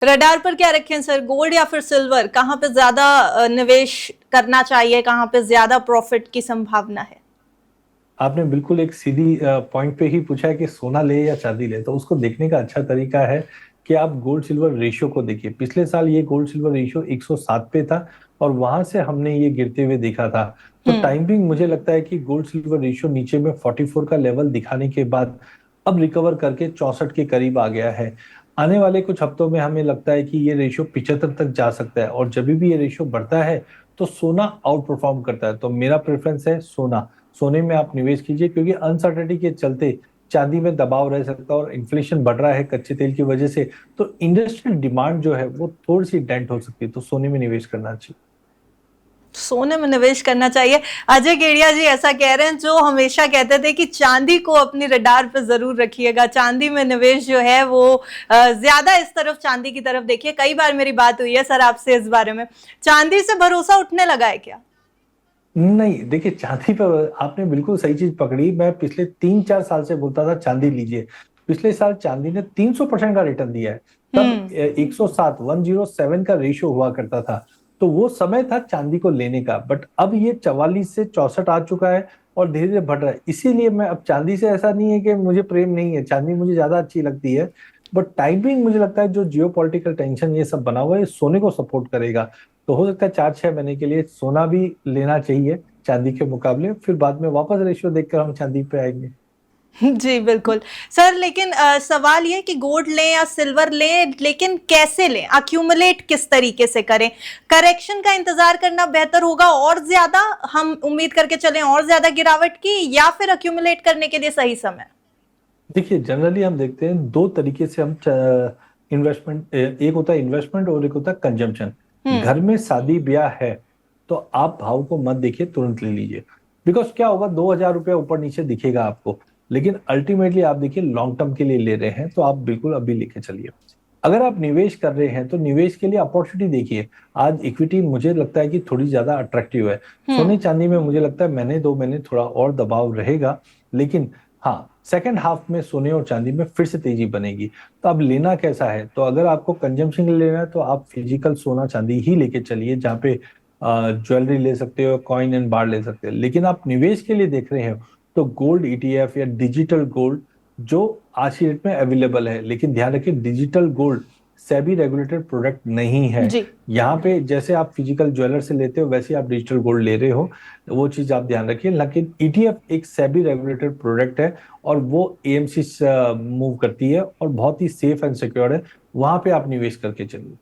Radar पर क्या रखें सर, गोल्ड या फिर सिल्वर? कहाँ पे ज्यादा निवेश करना चाहिए, कहाँ पे ज्यादा प्रॉफिट की संभावना है? आपने बिल्कुल एक सीधी पॉइंट पे ही पूछा है कि सोना ले या चांदी ले। तो उसको देखने का अच्छा तरीका है कि आप गोल्ड सिल्वर रेशियो को देखिए। पिछले साल ये गोल्ड सिल्वर रेशियो 107 पे था और वहां से हमने ये गिरते हुए देखा था। तो हम्म। टाइमिंग मुझे लगता है कि गोल्ड सिल्वर रेशियो नीचे में 44 का लेवल दिखाने के बाद अब रिकवर करके 64 के करीब आ गया है। आने वाले कुछ हफ्तों में हमें लगता है कि ये रेशियो 75 तक जा सकता है, और जब भी ये रेशियो बढ़ता है तो सोना आउट परफॉर्म करता है। तो मेरा प्रेफरेंस है सोना। सोने में आप निवेश कीजिए, क्योंकि अनसर्टेनिटी के चलते चांदी में दबाव रह सकता है और इन्फ्लेशन बढ़ रहा है कच्चे तेल की वजह से। तो इंडस्ट्रियल डिमांड जो है वो थोड़ी सी डेंट हो सकती है, तो सोने में निवेश करना चाहिए। सोने में निवेश करना चाहिए। अजय केडिया जी ऐसा कह रहे हैं जो हमेशा कहते थे कि चांदी को अपनी रडार पे जरूर रखिएगा, चांदी में निवेश जो है वो ज्यादा इस तरफ, चांदी की तरफ देखिए। कई बार मेरी बात हुई है सर आपसे इस बारे में। चांदी से भरोसा उठने लगा है क्या? नहीं, देखिए चांदी पर आपने बिल्कुल सही चीज पकड़ी। मैं पिछले 3-4 साल से बोलता था चांदी लीजिए। पिछले साल चांदी ने 300% का रिटर्न दिया है। तब हम्म। 107 107 का रेशियो हुआ करता था। तो वो समय था चांदी को लेने का, बट अब ये 44 से 64 आ चुका है और धीरे धीरे बढ़ रहा है। इसीलिए मैं अब चांदी से, ऐसा नहीं है कि मुझे प्रेम नहीं है, चांदी मुझे ज्यादा अच्छी लगती है। बट टाइमिंग मुझे लगता है जो जियो पॉलिटिकल टेंशन ये सब बना हुआ है, ये सोने को सपोर्ट करेगा। तो हो सकता है 4-6 महीने के लिए सोना भी लेना चाहिए चांदी के मुकाबले। फिर बाद में वापस रेशियो देखकर हम चांदी पे आएंगे। जी बिल्कुल सर। लेकिन सवाल ये कि गोल्ड लें या सिल्वर लें, लेकिन कैसे लें, अक्यूमुलेट किस तरीके से करें? करेक्शन का इंतजार करना बेहतर होगा और ज्यादा हम उम्मीद करके चलें और ज्यादा गिरावट की, या फिर अक्यूमुलेट करने के लिए सही समय? देखिए जनरली हम देखते हैं दो तरीके से हम इन्वेस्टमेंट, एक होता है इन्वेस्टमेंट और एक होता है कंजम्पशन। हम्म। घर में शादी ब्याह है तो आप भाव को मत देखिए, तुरंत ले लीजिए। बिकॉज क्या होगा, 2,000 रुपया ऊपर नीचे दिखेगा आपको, लेकिन अल्टीमेटली आप देखिए लॉन्ग टर्म के लिए ले रहे हैं, तो आप बिल्कुल अभी लेके चलिए। अगर आप निवेश कर रहे हैं तो निवेश के लिए अपॉर्चुनिटी देखिए। आज इक्विटी मुझे लगता है कि थोड़ी ज्यादा अट्रैक्टिव है। हम्म। सोने चांदी में मुझे लगता है महीने 2 महीने थोड़ा और दबाव रहेगा, लेकिन हाँ, सेकेंड हाफ में सोने और चांदी में फिर से तेजी बनेगी। तो अब लेना कैसा है, तो अगर आपको कंजम्पशन के लिए लेना है तो आप फिजिकल सोना चांदी ही लेके चलिए, जहाँ पे ज्वेलरी ले सकते हो, कॉइन एंड बार ले सकते हो। लेकिन आप निवेश के लिए देख रहे हो तो गोल्ड ईटीएफ या डिजिटल गोल्ड जो आज की डेट में अवेलेबल है। लेकिन ध्यान रखिए digital gold SEBI regulated product नहीं है। जी। यहाँ पे जैसे आप फिजिकल ज्वेलर से लेते हो वैसे आप डिजिटल गोल्ड ले रहे हो, वो चीज आप ध्यान रखिए। लेकिन ईटीएफ एक सेबी रेगुलेटेड प्रोडक्ट है और वो एएमसी मूव करती है और बहुत ही सेफ एंड सिक्योर है। वहां पे आप निवेश करके चलिए।